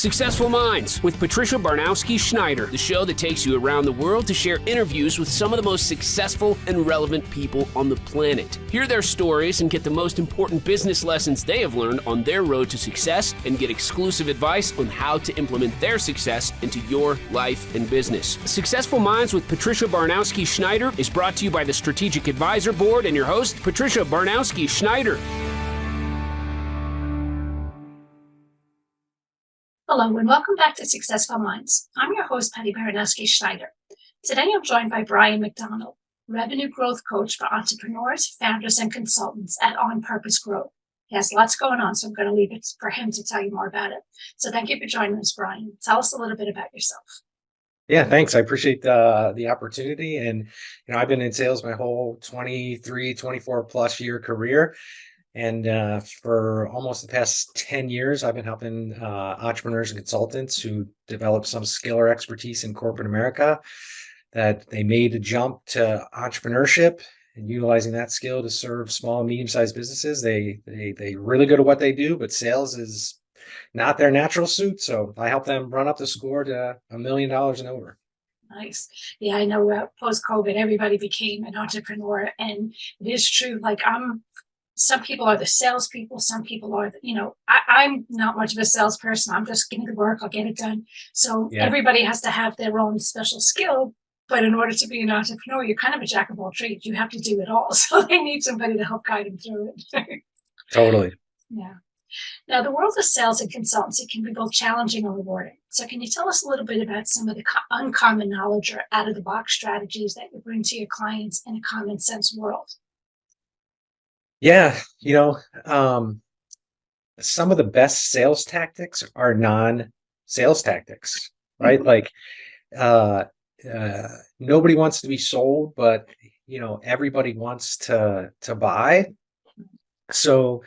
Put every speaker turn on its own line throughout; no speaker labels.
Successful Minds with Patricia Barnowski-Schneider, the show that takes you around the world to share interviews with some of the most successful and relevant people on the planet. Hear their stories and get the most important business lessons they have learned on their road to success and get exclusive advice on how to implement their success into your life and business. Successful Minds with Patricia Barnowski-Schneider is brought to you by the Strategic Advisor Board and your host, Patricia Barnowski-Schneider.
Hello and welcome back to Successful Minds. I'm your host, Patty Baranowski-Schneider. Today I'm joined by Bryan McDonald, Revenue Growth Coach for entrepreneurs, founders, and consultants at On Purpose Growth. He has lots going on, so I'm going to leave it for him to tell you more about it. So thank you for joining us, Bryan. Tell us a little bit about yourself.
Yeah, thanks. I appreciate the opportunity. And, I've been in sales my whole 24 plus year career. And for almost the past 10 years, I've been helping entrepreneurs and consultants who develop some skill or expertise in corporate America, that they made a jump to entrepreneurship and utilizing that skill to serve small and medium-sized businesses. They really good at what they do, but sales is not their natural suit. So I help them run up the score to $1 million and over.
Nice. Yeah, I know post-COVID, everybody became an entrepreneur. And it is true. Some people are the salespeople. Some people are, I'm not much of a salesperson. I'm just getting to work. I'll get it done. So Everybody has to have their own special skill. But in order to be an entrepreneur, you're kind of a jack of all trades. You have to do it all. So they need somebody to help guide them through it.
Totally.
Yeah. Now, the world of sales and consultancy can be both challenging and rewarding. So can you tell us a little bit about some of the uncommon knowledge or out-of-the-box strategies that you bring to your clients in a common sense world?
Yeah, some of the best sales tactics are non-sales tactics, right? Nobody wants to be sold, but everybody wants to buy. So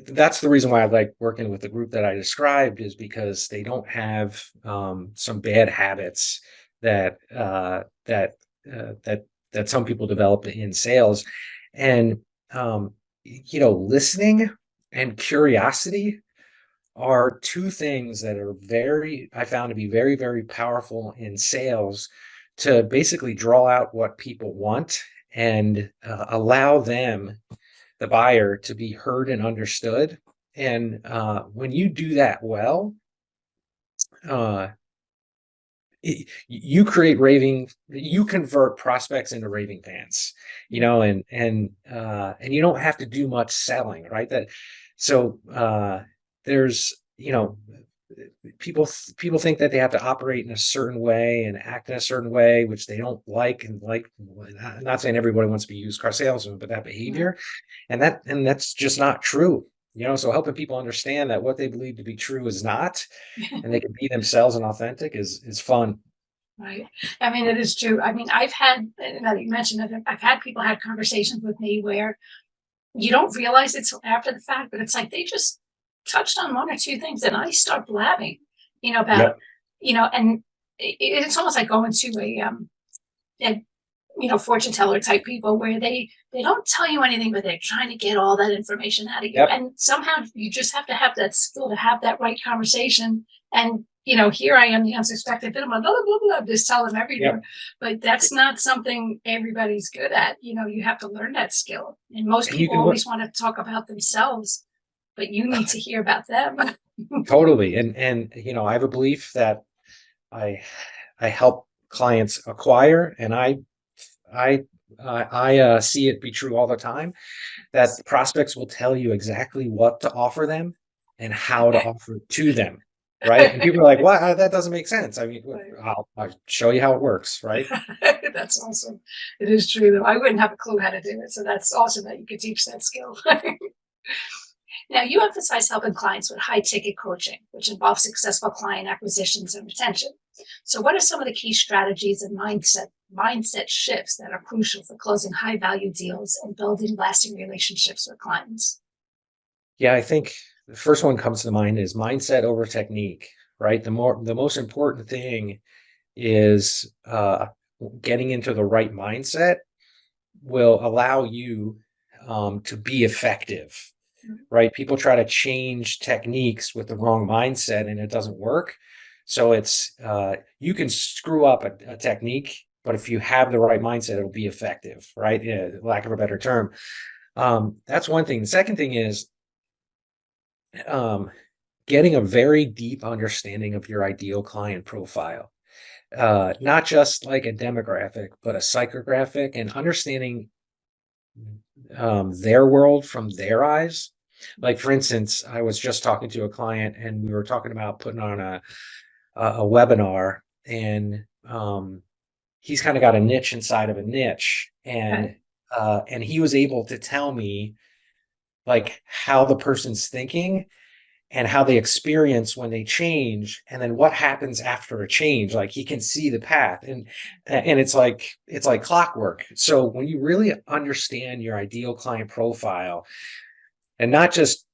that's the reason why I like working with the group that I described, is because they don't have some bad habits that some people develop in sales. And, listening and curiosity are two things that are I found to be very, very powerful in sales, to basically draw out what people want and allow them, the buyer, to be heard and understood. And when you do that well, you convert prospects into raving fans, and you don't have to do much selling, right? There's, people think that they have to operate in a certain way and act in a certain way, which they don't like. I'm not saying everybody wants to be used car salesman, but that behavior, and that's just not true. So helping people understand that what they believe to be true is not, and they can be themselves and authentic is fun.
Right. I mean, it is true. I mean, now that you mentioned it, I've had people have conversations with me where you don't realize it's after the fact, but it's like they just touched on one or two things and I start blabbing, about, and it's almost like going to a fortune teller type people where they don't tell you anything, but they're trying to get all that information out of you. Yep. And somehow you just have to have that skill to have that right conversation. And, here I am, the unsuspected bit of my blah, blah, blah, blah, just tell them everything. Yep. But that's not something everybody's good at. You have to learn that skill. And most people always want to talk about themselves, but you need to hear about them.
Totally. And I have a belief that I help clients acquire, and I see it be true all the time, that prospects will tell you exactly what to offer them and how to offer it to them, right? And people are like, "Well, that doesn't make sense." I mean, I'll show you how it works, right?
That's awesome. It is true, though. I wouldn't have a clue how to do it, so that's awesome that you could teach that skill. Now, you emphasize helping clients with high-ticket coaching, which involves successful client acquisitions and retention. So what are some of the key strategies and mindset shifts that are crucial for closing high-value deals and building lasting relationships with clients?
Yeah, I think the first one comes to mind is mindset over technique, right? The most important thing is getting into the right mindset will allow you to be effective. right? People try to change techniques with the wrong mindset and it doesn't work. So it's, you can screw up a technique, but if you have the right mindset, it'll be effective, right? Yeah, lack of a better term. That's one thing. The second thing is, getting a very deep understanding of your ideal client profile. Not just like a demographic, but a psychographic, and understanding their world from their eyes. Like, for instance, I was just talking to a client and we were talking about putting on a webinar, and he's kind of got a niche inside of a niche,
Okay.
and he was able to tell me like how the person's thinking and how they experience when they change, and then what happens after a change. Like, he can see the path, and it's like clockwork. So when you really understand your ideal client profile, and not just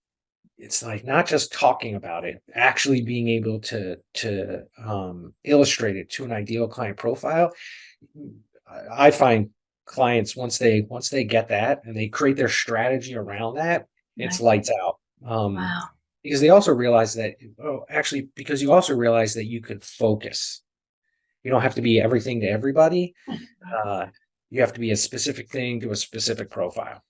talking about it, actually being able to illustrate it to an ideal client profile, I find clients, once they get that and they create their strategy around that, it's
Right.
lights out.
Wow.
Because they also realize that, because you also realize that you could focus. You don't have to be everything to everybody. Uh, you have to be a specific thing to a specific profile.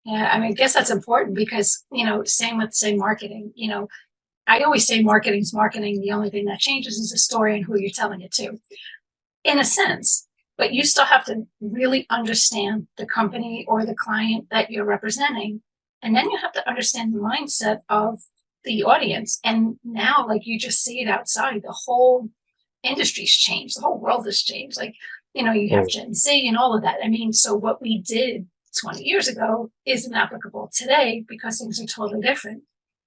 Yeah, I mean, I guess that's important because, same with, say, marketing. I always say marketing's marketing. The only thing that changes is the story and who you're telling it to, in a sense. But you still have to really understand the company or the client that you're representing. And then you have to understand the mindset of the audience. And now, like, you just see it outside, the whole industry's changed, the whole world has changed. Like, you have
Oh,
Gen Z and all of that. I mean, so what we did 20 years ago isn't applicable today because things are totally different.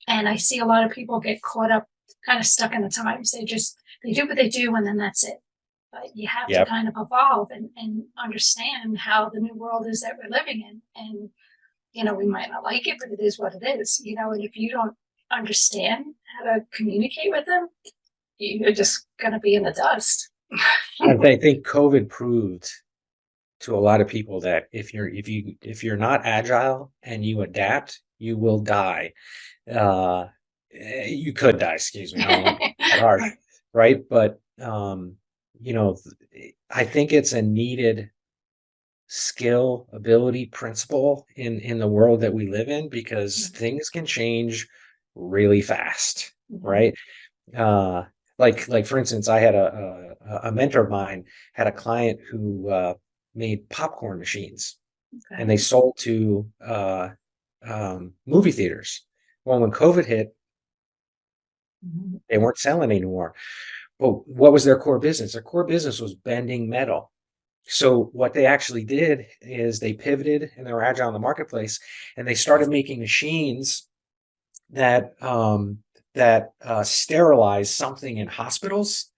And I see a lot of people get caught up, kind of stuck in the times. They do what they do and then that's it. But you have to
yep.
kind of evolve and understand how the new world is that we're living in. And, we might not like it, but it is what it is, and if you don't understand how to communicate with them, you're just going to be in the dust.
I think COVID proved to a lot of people that if you're not agile and you adapt, you will die. You could die, excuse me. I don't want to be that harsh, right? But I think it's a needed skill, ability, principle in the world that we live in, because things can change really fast, right? Uh, like for instance, I had a mentor of mine had a client who made popcorn machines, and
Okay.
they sold to movie theaters. Well, when COVID hit,
Mhm.
they weren't selling anymore. Well, what was their core business? Their core business was bending metal. So what they actually did is they pivoted and they were agile in the marketplace, and they started making machines that sterilize something in hospitals.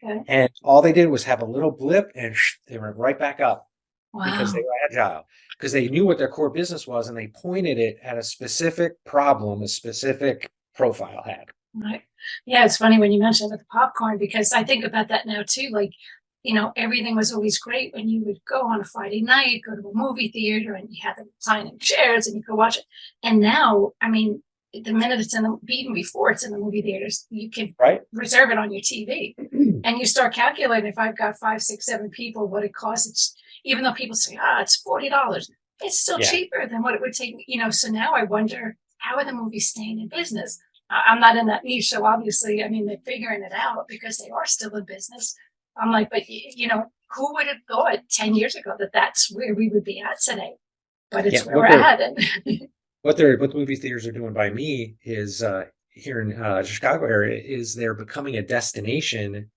Okay.
And all they did was have a little blip, and they went right back up, because they
Wow.
were agile, because they knew what their core business was, and they pointed it at a specific problem a specific profile had.
Right. Yeah, it's funny when you mentioned with the popcorn because I think about that now too. Like, everything was always great when you would go on a Friday night, go to a movie theater, and you had the reclining chairs and you could watch it. And now, I mean, the minute it's even before it's in the movie theaters, you can
Right?
reserve it on your TV. And you start calculating if I've got 5, 6, 7 people, what it costs. It's even though people say, it's $40, it's still
Yeah.
cheaper than what it would take. So now I wonder, how are the movies staying in business? I'm not in that niche, so obviously, I mean, they're figuring it out because they are still in business. I'm like, but who would have thought 10 years ago that that's where we would be at today? But it's
Yeah.
where we're at. And
What the movie theaters are doing by me is, here in Chicago area, is they're becoming a destination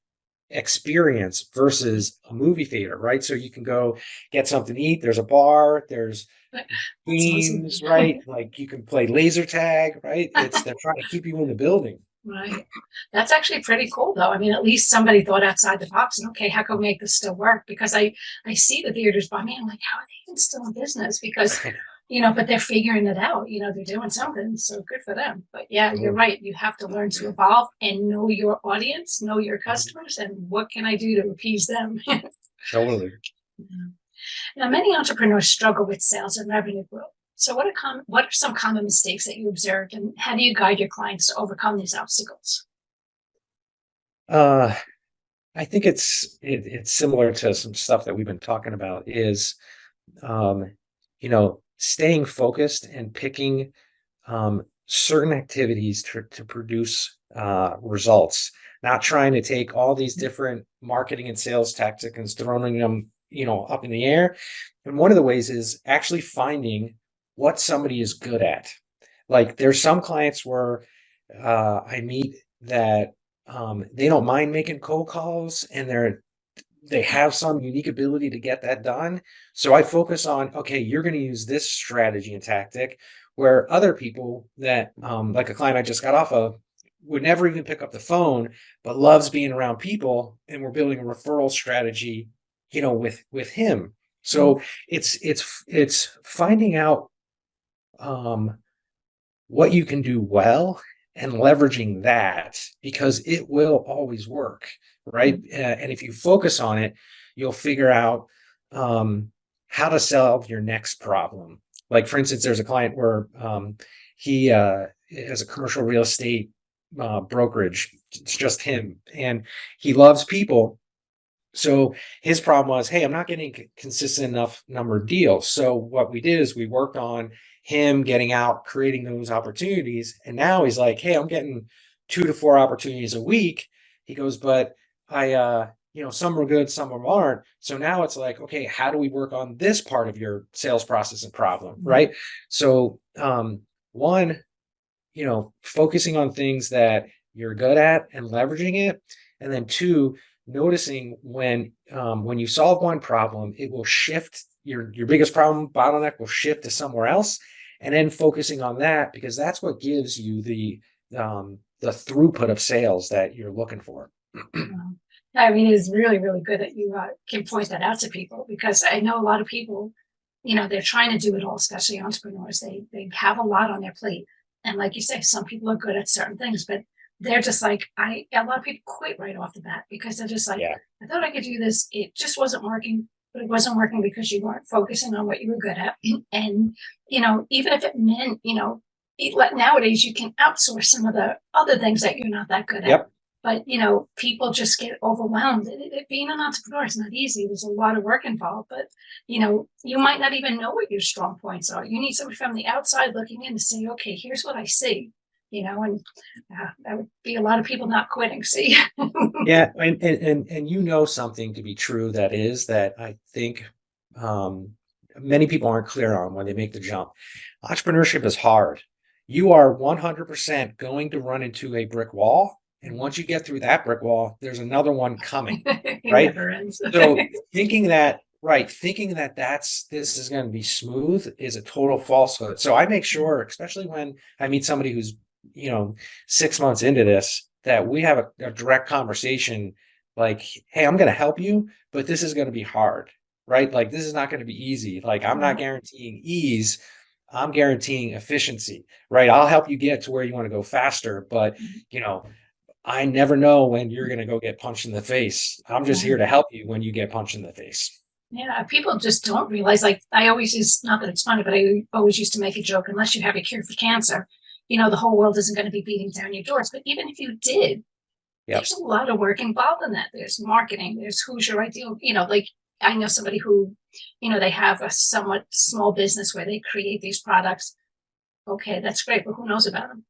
experience versus a movie theater, right? So you can go get something to eat. There's a bar. There's
that's awesome.
games, right? Like, you can play laser tag, right? They're trying to keep you in the building.
Right. That's actually pretty cool, though. I mean, at least somebody thought outside the box and okay, how can we make this still work? Because I see the theaters by me. I'm like, how are they even still in business? Because but they're figuring it out. They're doing something. So good for them. But yeah, you're right. You have to learn to evolve and know your audience, know your customers, and what can I do to appease them?
Totally.
Now, many entrepreneurs struggle with sales and revenue growth. So what are some common mistakes that you observed, and how do you guide your clients to overcome these obstacles?
Uh, I think it's similar to some stuff that we've been talking about is, um, staying focused and picking certain activities to produce results, not trying to take all these different marketing and sales tactics and throwing them, up in the air. And one of the ways is actually finding what somebody is good at. Like there's some clients where I meet that they don't mind making cold calls and they have some unique ability to get that done. So I focus on, okay, you're going to use this strategy and tactic where other people that, like a client I just got off of, would never even pick up the phone, but loves being around people. And we're building a referral strategy, with him. So it's finding out, um, what you can do well and leveraging that because it will always work, right? And if you focus on it, you'll figure out how to solve your next problem. Like, for instance, there's a client where he has a commercial real estate brokerage. It's just him, and he loves people. So his problem was, hey, I'm not getting consistent enough number of deals. So what we did is we worked on him getting out, creating those opportunities. And now he's like, hey, I'm getting 2 to 4 opportunities a week. He goes, but some are good, some of them aren't. So now it's like, okay, how do we work on this part of your sales process and problem? Right. So, one, focusing on things that you're good at and leveraging it. And then two, noticing when you solve one problem, it will shift your biggest problem bottleneck will shift to somewhere else, and then focusing on that because that's what gives you the throughput of sales that you're looking for.
I mean, it's really, really good that you can point that out to people because I know a lot of people, they're trying to do it all, especially entrepreneurs. They have a lot on their plate. And like you say, some people are good at certain things, but they're just like, a lot of people quit right off the bat because they're just like,
Yeah.
I thought I could do this. It just wasn't working, but it wasn't working because you weren't focusing on what you were good at. And, even if it meant, nowadays you can outsource some of the other things that you're not that good at.
Yep.
But, people just get overwhelmed. Being an entrepreneur is not easy. There's a lot of work involved, but, you might not even know what your strong points are. You need somebody from the outside looking in to say, okay, here's what I see, and that would be a lot of people not quitting. See?
Yeah. And something to be true that I think many people aren't clear on when they make the jump. Entrepreneurship is hard. You are 100% going to run into a brick wall. And once you get through that brick wall, there's another one coming,
It
right?
never ends.
So thinking that this is going to be smooth is a total falsehood. So I make sure, especially when I meet somebody who's, 6 months into this, that we have a direct conversation like, hey, I'm going to help you, but this is going to be hard, right? Like, this is not going to be easy. Like, I'm not guaranteeing ease. I'm guaranteeing efficiency, right? I'll help you get to where you want to go faster, but, I never know when you're going to go get punched in the face. I'm just here to help you when you get punched in the face.
Yeah, people just don't realize. Like I always used, not that it's funny, but I always used to make a joke. Unless you have a cure for cancer, the whole world isn't going to be beating down your doors. But even if you did, there's a lot of work involved in that. There's marketing. There's who's your ideal. Like I know somebody who, they have a somewhat small business where they create these products. Okay, that's great, but who knows about them?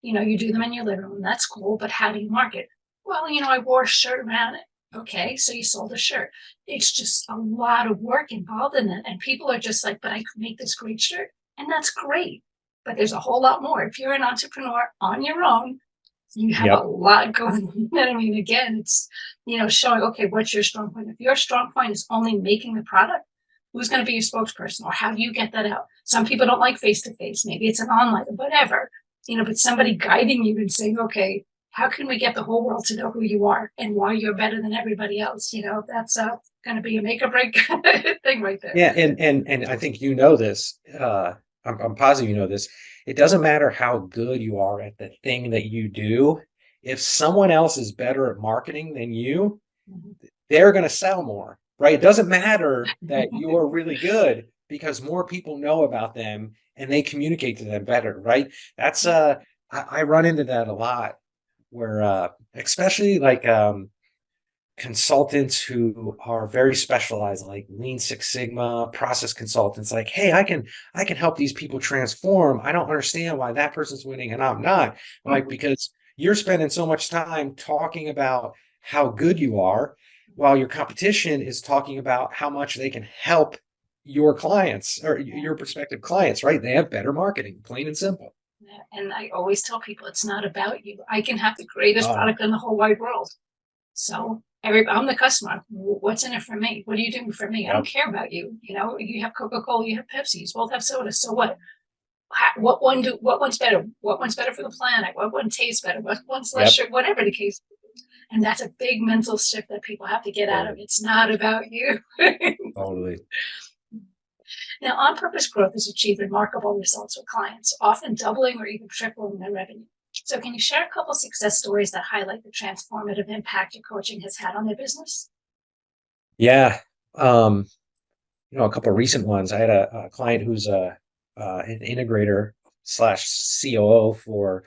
You do them in your living room. That's cool, but how do you market? Well, I wore a shirt around it. Okay, so you sold a shirt. It's just a lot of work involved in that. And people are just like, but I could make this great shirt. And that's great. But there's a whole lot more. If you're an entrepreneur on your own, you have a lot going on. I mean, again, it's, showing, okay, what's your strong point? If your strong point is only making the product, who's going to be your spokesperson? Or how do you get that out? Some people don't like face-to-face. Maybe it's an online, whatever. But somebody guiding you and saying, okay, how can we get the whole world to know who you are and why you're better than everybody else? That's going to be a make or break thing right there.
Yeah. And I think this, I'm positive this. It doesn't matter how good you are at the thing that you do. If someone else is better at marketing than you, they're going to sell more, right? It doesn't matter that you're really good. because more people know about them and they communicate to them better, right? That's I run into that a lot where especially like consultants who are very specialized, like Lean Six Sigma process consultants, like, hey, I can help these people transform. I don't understand why that person's winning and I'm not. Like, because you're spending so much time talking about how good you are, while your competition is talking about how much they can help your clients or your prospective clients, right? They have better marketing, plain and simple.
Yeah, and I always tell people it's not about you. I can have the greatest
Oh,
product in the whole wide world. So I'm the customer. What's in it for me? What are you doing for me? I don't
yep,
care about you. You know, you have Coca-Cola, you have Pepsi, you both have soda. So what? What one's better? What one's better for the planet? What one tastes better? What one's less
yep,
sugar? Whatever the case. And that's a big mental shift that people have to get out of.
totally,
It's not about you.
totally.
Now, on-purpose growth has achieved remarkable results with clients, often doubling or even tripling their revenue. So can you share a couple success stories that highlight the transformative impact your coaching has had on their business?
Yeah. Um, a couple of recent ones. I had a client who's an integrator slash COO for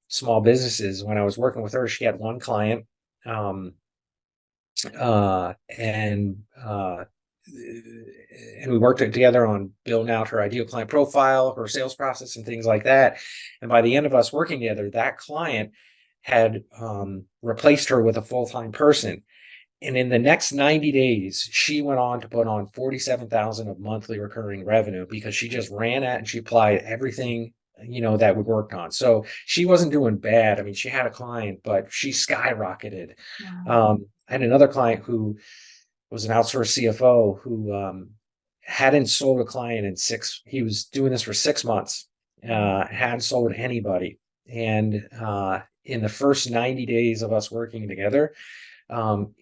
small businesses. When I was working with her, she had one client, um, uh, and uh, and we worked together on building out her ideal client profile, her sales process, and things like that. And by the end of us working together, that client had replaced her with a full-time person. And in the next 90 days, she went on to put on 47,000 of monthly recurring revenue because she just ran at and she applied everything, that we worked on. So she wasn't doing bad. I mean, she had a client, but she skyrocketed.
Wow.
I had another client who was an outsourced CFO who hadn't sold a client he was doing this for 6 months, hadn't sold anybody. And in the first 90 days of us working together,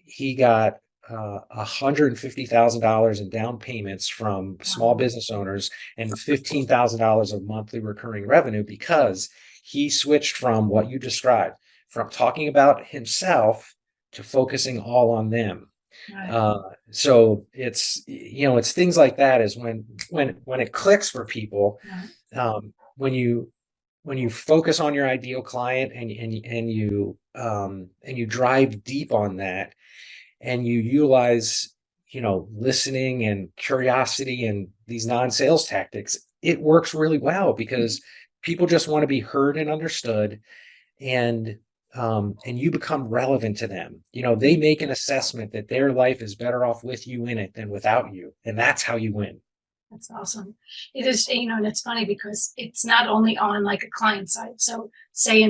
he got $150,000 in down payments from small
Wow.
business owners and $15,000 of monthly recurring revenue because he switched from what you described, from talking about himself to focusing all on them.
Right.
Uh, so it's things like that is when it clicks for people,
Right.
when you focus on your ideal client and you drive deep on that and you utilize listening and curiosity and these non-sales tactics, it works really well because people just want to be heard and understood, and you become relevant to them. They make an assessment that their life is better off with you in it than without you, and that's how you win.
That's awesome. It is, and it's funny because it's not only on like a client side. So say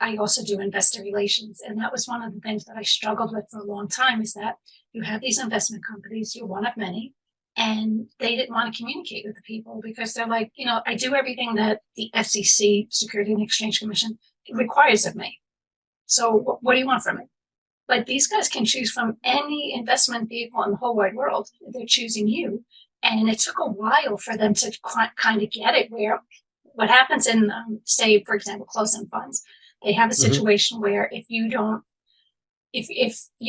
I also do investor relations. And that was one of the things that I struggled with for a long time is that you have these investment companies, you're one of many, and they didn't want to communicate with the people because they're like, I do everything that the SEC, Security and Exchange Commission, requires of me. So what do you want from me? But these guys can choose from any investment vehicle in the whole wide world. They're choosing you. And it took a while for them to kind of get it where what happens in, say, for example, closed-end funds, they have a
Mhm.
situation where if you're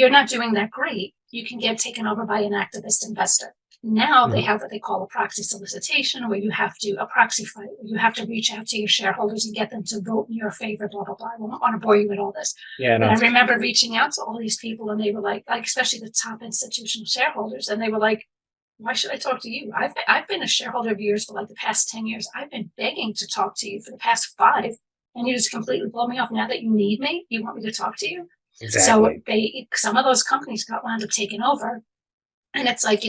not doing that great, you can get taken over by an activist investor. Now they
Mhm.
have what they call a proxy solicitation, where you have to a proxy fight, where you have to reach out to your shareholders and get them to vote in your favor, blah, blah, blah. I don't want to bore you with all this.
Yeah,
But I
no.
remember reaching out to all these people and they were like especially the top institutional shareholders, and they were like, why should I talk to you? I've been a shareholder of yours for like the past 10 years. I've been begging to talk to you for the past 5, and you just completely blow me off. Now that you need me, you want me to talk to you? So
Exactly.
some of those companies got wound up taking over. And it's like,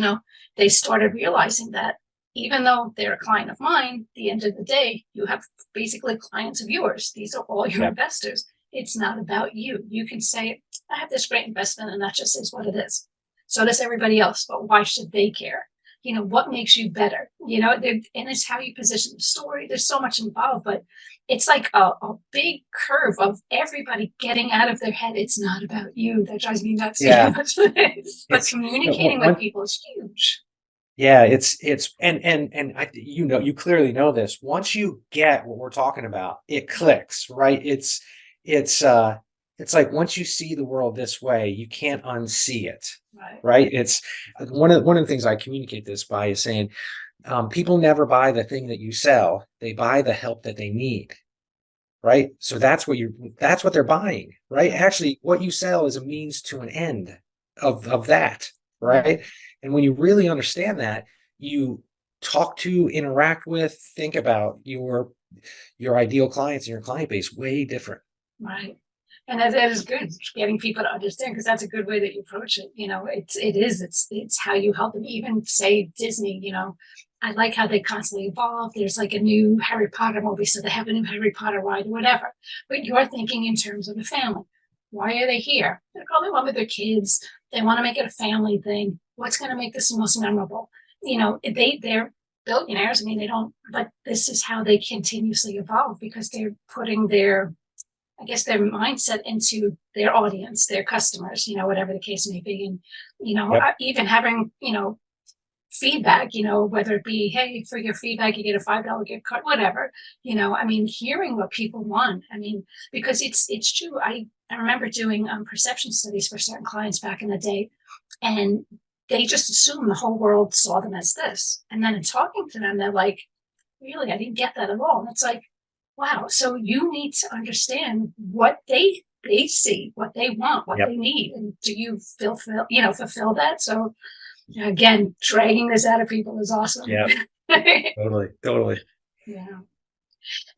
they started realizing that even though they're a client of mine, at the end of the day, you have basically clients of yours. These are all your
Yep.
investors. It's not about you. You can say, I have this great investment and that just is what it is. So does everybody else, but why should they care? What makes you better? And it's how you position the story. There's so much involved, but it's like a big curve of everybody getting out of their head. It's not about you. That drives me nuts.
Yeah.
That's what it is. But
It's
communicating with people is huge.
Yeah, it's and you clearly know this. Once you get what we're talking about, it clicks, right? It's it's like once you see the world this way, you can't unsee it,
Right.
right? It's one of the things I communicate this by is saying People never buy the thing that you sell. They buy the help that they need. Right. So that's what they're buying. Right. Actually, what you sell is a means to an end of that. Right. And when you really understand that, you talk to, interact with, think about your ideal clients and your client base way different.
Right. And that is good, getting people to understand, because that's a good way that you approach it. It's how you help them. Even say Disney, I like how they constantly evolve. There's like a new Harry Potter movie, so they have a new Harry Potter ride or whatever. But you're thinking in terms of the family. Why are they here? They're probably one with their kids. They want to make it a family thing. What's going to make this the most memorable? They're billionaires. I mean, they don't, but this is how they continuously evolve, because they're putting their mindset into their audience, their customers, whatever the case may be. And,
Yep.
even having, feedback, whether it be, hey, for your feedback, you get a $5 gift card, whatever, hearing what people want. Because it's true. I remember doing perception studies for certain clients back in the day, and they just assume the whole world saw them as this. And then in talking to them, they're like, really, I didn't get that at all. And it's like, wow. So you need to understand what they see, what they want, what
Yep.
they need, and do you fulfill that? So again, dragging this out of people is awesome.
Yeah. Totally.
Yeah.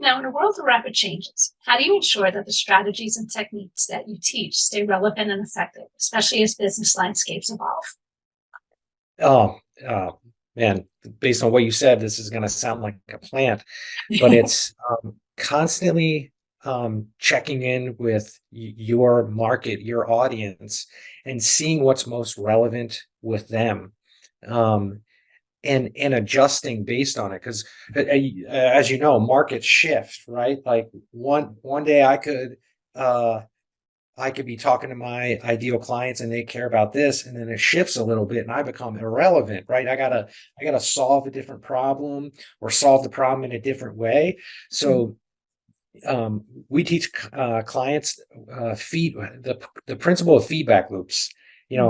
Now, in a world of rapid changes, how do you ensure that the strategies and techniques that you teach stay relevant and effective, especially as business landscapes evolve?
Oh, man, based on what you said, this is going to sound like a plant, but it's constantly checking in with your market, your audience, and seeing what's most relevant with them, and adjusting based on it. Because as you know, markets shift, right? Like one day I could be talking to my ideal clients and they care about this, and then it shifts a little bit and I become irrelevant, right? I gotta solve a different problem or solve the problem in a different way. So we teach clients the principle of feedback loops.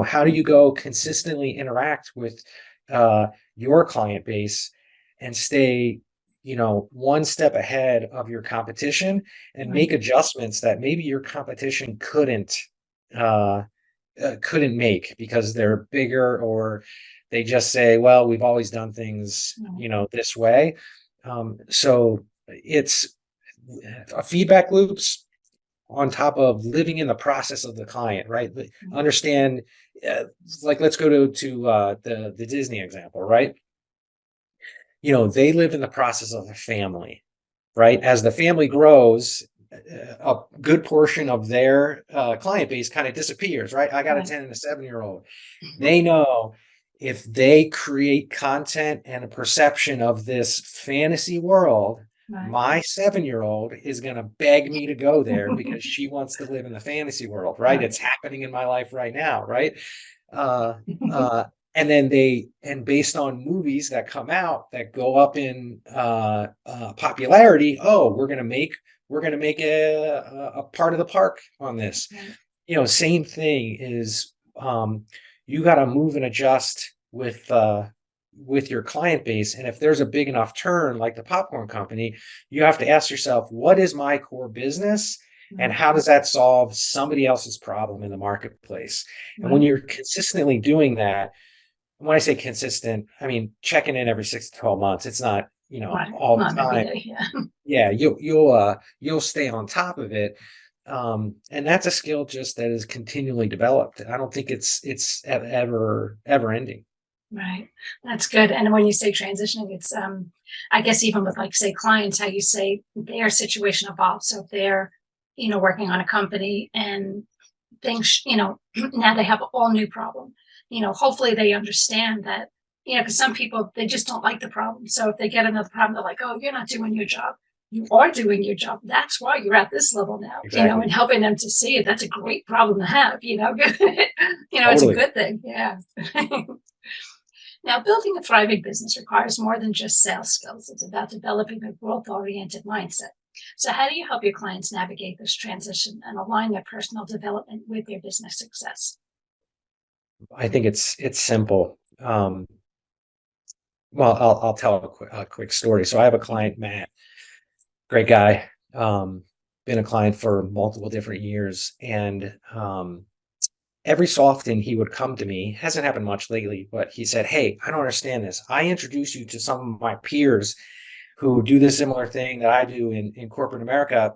How do you go consistently interact with your client base and stay one step ahead of your competition, and make adjustments that maybe your competition uh, couldn't make because they're bigger, or they just say, well, we've always done things this way. So it's feedback loops on top of living in the process of the client, right? Understand, like, let's go to the Disney example, right? They live in the process of the family, right? As the family grows, a good portion of their client base kind of disappears, right? I got a 10 and a 7-year-old. They know if they create content and a perception of this fantasy world, my 7-year-old is going to beg me to go there because she wants to live in the fantasy world, right? It's happening in my life right now, right? And then based on movies that come out that go up in popularity, we're gonna make a part of the park on this. Same thing is, you got to move and adjust with your client base. And if there's a big enough turn, like the popcorn company, you have to ask yourself, what is my core business? And how does that solve somebody else's problem in the marketplace? And when you're consistently doing that, when I say consistent, I mean checking in every 6 to 12 months. It's not, all the time. Yeah, you'll stay on top of it. And that's a skill just that is continually developed. I don't think it's ever ending.
Right. That's good. And when you say transitioning, it's I guess even with, like, say, clients, how you say their situation evolves. So if they're, working on a company and things, now they have all new problem. Hopefully they understand that, because some people, they just don't like the problem. So if they get another problem, they're like, oh, you're not doing your job. You are doing your job. That's why you're at this level now,
Exactly.
and helping them to see it. That's a great problem to have, It's
Totally.
a good thing. Yeah. Now, building a thriving business requires more than just sales skills. It's about developing a growth-oriented mindset. So how do you help your clients navigate this transition and align their personal development with their business success?
I think it's simple. Well, I'll tell a quick story. So I have a client, Matt, great guy. Been a client for multiple different years, and every so often he would come to me. Hasn't happened much lately, but he said, "Hey, I don't understand this. I introduce you to some of my peers who do the similar thing that I do in corporate America,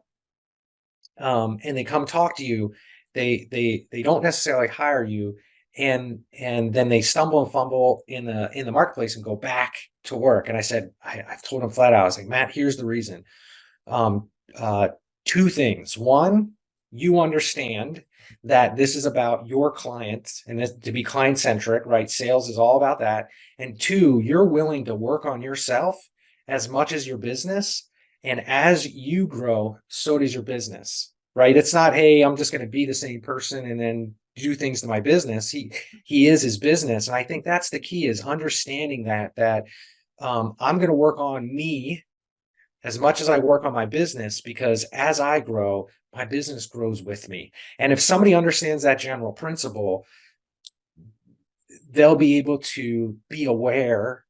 and they come talk to you. They don't necessarily hire you, and then they stumble and fumble in the marketplace and go back to work." And I said, I've told him flat out, I was like, "Matt, here's the reason. Um, uh, two things. One, you understand that this is about your client and this, to be client centric, right? Sales is all about that. And two, you're willing to work on yourself as much as your business. And as you grow, so does your business, right? It's not, hey, I'm just going to be the same person and then do things to my business. He is his business. And I think that's the key, is understanding that I'm going to work on me as much as I work on my business, because as I grow, my business grows with me. And if somebody understands that general principle, they'll be able to be aware,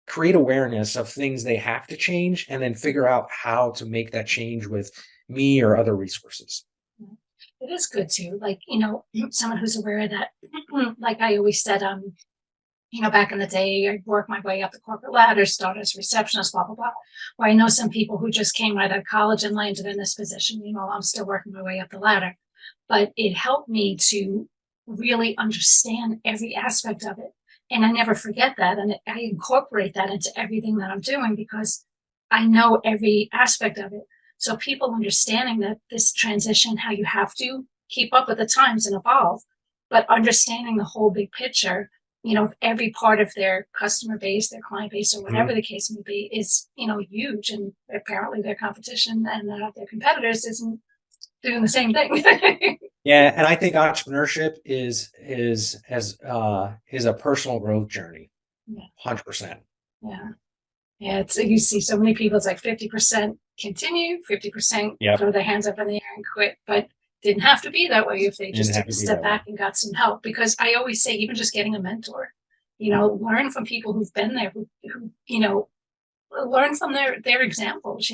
create awareness of things they have to change, and then figure out how to make that change with me or other resources.
It is good too, like, someone who's aware of that. Like I always said, back in the day, I worked my way up the corporate ladder, started as a receptionist, blah, blah, blah. Where I know some people who just came right out of college and landed in this position. I'm still working my way up the ladder. But it helped me to really understand every aspect of it. And I never forget that. And I incorporate that into everything that I'm doing because I know every aspect of it. So people understanding that this transition, how you have to keep up with the times and evolve, but understanding the whole big picture, every part of their customer base, their client base, or whatever the case may be, is, huge. And apparently their competition and their competitors isn't doing the same thing.
Yeah, and I think entrepreneurship is a personal growth journey,
Yeah.
100%.
Yeah. Yeah. You see so many people, it's like 50% continue, 50%
Yep.
throw their hands up in the air and quit. But didn't have to be that way if they just took a step back and got some help. Because I always say, even just getting a mentor, learn from people who've been there, who learn from their examples,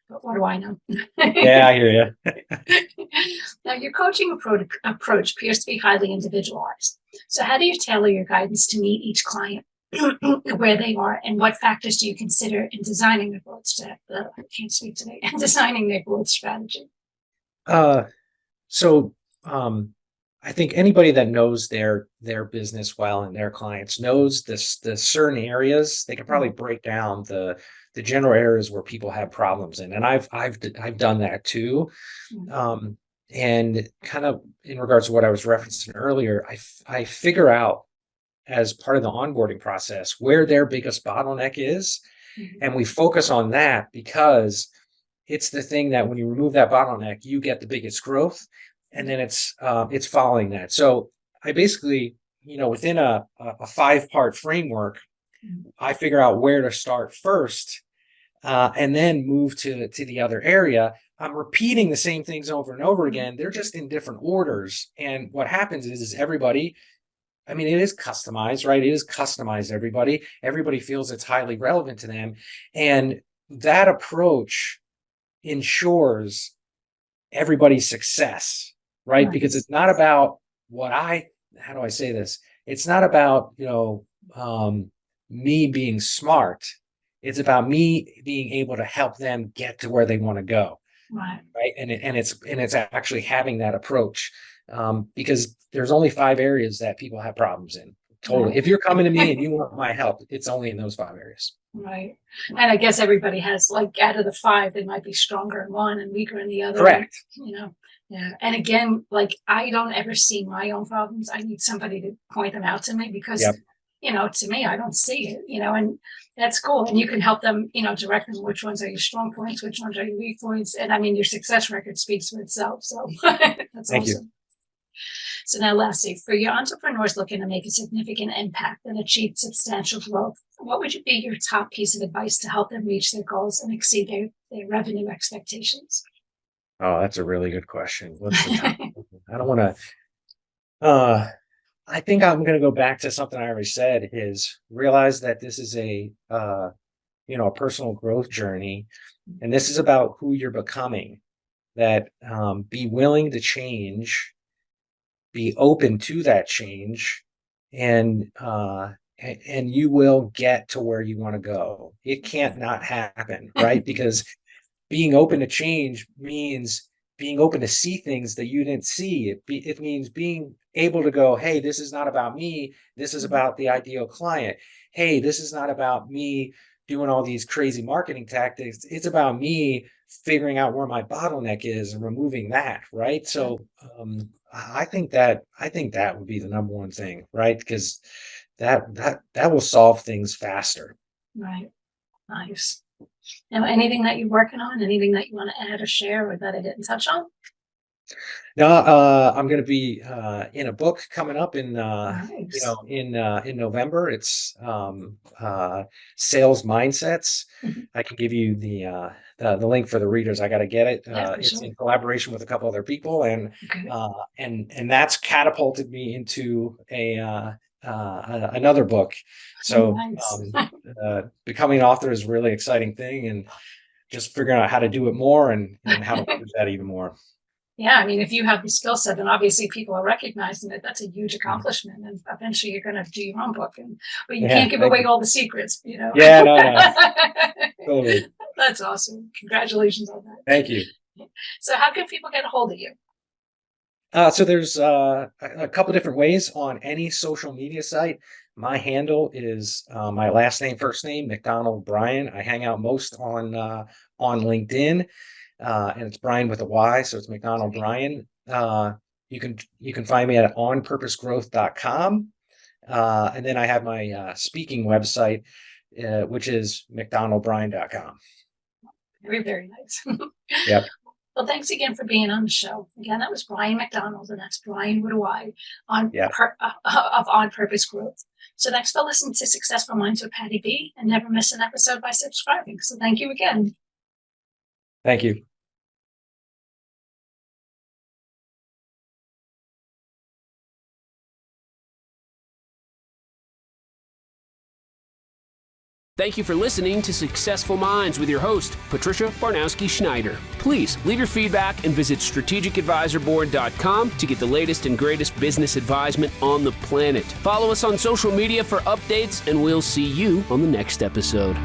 But what do I know?
Yeah, I hear you.
Now, your coaching approach appears to be highly individualized. So how do you tailor your guidance to meet each client where they are, and what factors do you consider in designing their growth I can't speak today. Designing their growth strategy?
So I think anybody that knows their business well and their clients knows the certain areas. They can probably break down the general areas where people have problems in, and I've done that too. And kind of in regards to what I was referencing earlier, I figure out, as part of the onboarding process, where their biggest bottleneck is, and we focus on that, because it's the thing that when you remove that bottleneck, you get the biggest growth, and then it's following that. So I basically, within a 5-part framework, I figure out where to start first, and then move to the other area. I'm repeating the same things over and over again. They're just in different orders. And what happens is everybody, it is customized, right? It is customized. Everybody feels it's highly relevant to them. And that approach ensures everybody's success, right? Because it's not about how do I say this? It's not about, me being smart. It's about me being able to help them get to where they want to go. Right. And it's actually having that approach, because there's only 5 areas that people have problems in. Totally. Right. If you're coming to me and you want my help, it's only in those 5 areas.
Right. And I guess everybody has, like, out of the 5, they might be stronger in one and weaker in the other.
Correct.
Yeah. And again, like, I don't ever see my own problems. I need somebody to point them out to me, because, to me, I don't see it, and that's cool. And you can help them, direct them, which ones are your strong points, which ones are your weak points. And your success record speaks for itself. So that's
Thank
awesome.
You.
So now lastly, for your entrepreneurs looking to make a significant impact and achieve substantial growth, what would be your top piece of advice to help them reach their goals and exceed their revenue expectations?
Oh, that's a really good question. What's the top? I don't want to, I think I'm going to go back to something I already said, is realize that this is a personal growth journey, and this is about who you're becoming. That be willing to change, be open to that change, and you will get to where you want to go. It can't not happen, right? Because being open to change means being open to see things that you didn't see. It means being able to go, hey, this is not about me. This is about the ideal client. Hey, this is not about me doing all these crazy marketing tactics. It's about me figuring out where my bottleneck is and removing that, right? So I think that would be the number one thing, right? Because that will solve things faster.
Right. Nice. Now, anything that you're working on, anything that you want to add or share or that I didn't touch on?
No, I'm going to be in a book coming up in
Nice.
in November. It's sales mindsets.
Mhm.
I can give you the link for the readers. I got to get it.
Yeah, for
It's
sure.
in collaboration with a couple other people, and
Okay.
that's catapulted me into another book. So
Nice.
becoming an author is a really exciting thing, and just figuring out how to do it more and how to do that even more.
Yeah, I mean, if you have the skill set, then obviously people are recognizing that that's a huge accomplishment, and eventually you're going to do your own book. But you
Yeah,
can't give
thank
away
you.
all the secrets, you know.
Yeah, no, totally.
That's awesome. Congratulations on that.
Thank you.
So, how can people get a hold of you?
So there's a couple different ways on any social media site. My handle is my last name, first name, McDonald Bryan. I hang out most on LinkedIn, and it's Bryan with a Y, so it's McDonald Bryan. You can find me at onpurposegrowth.com, and then I have my speaking website, which is mcdonaldbryan.com.
Very, very nice.
Yep.
Well, thanks again for being on the show. Again, that was Bryan McDonald, and that's Bryan with a Y
Yeah.
of On Purpose Growth. So thanks for listening to Successful Minds with Patty B, and never miss an episode by subscribing. So thank you again.
Thank you.
Thank you for listening to Successful Minds with your host, Patricia Barnowski-Schneider. Please leave your feedback and visit strategicadvisorboard.com to get the latest and greatest business advisement on the planet. Follow us on social media for updates, and we'll see you on the next episode.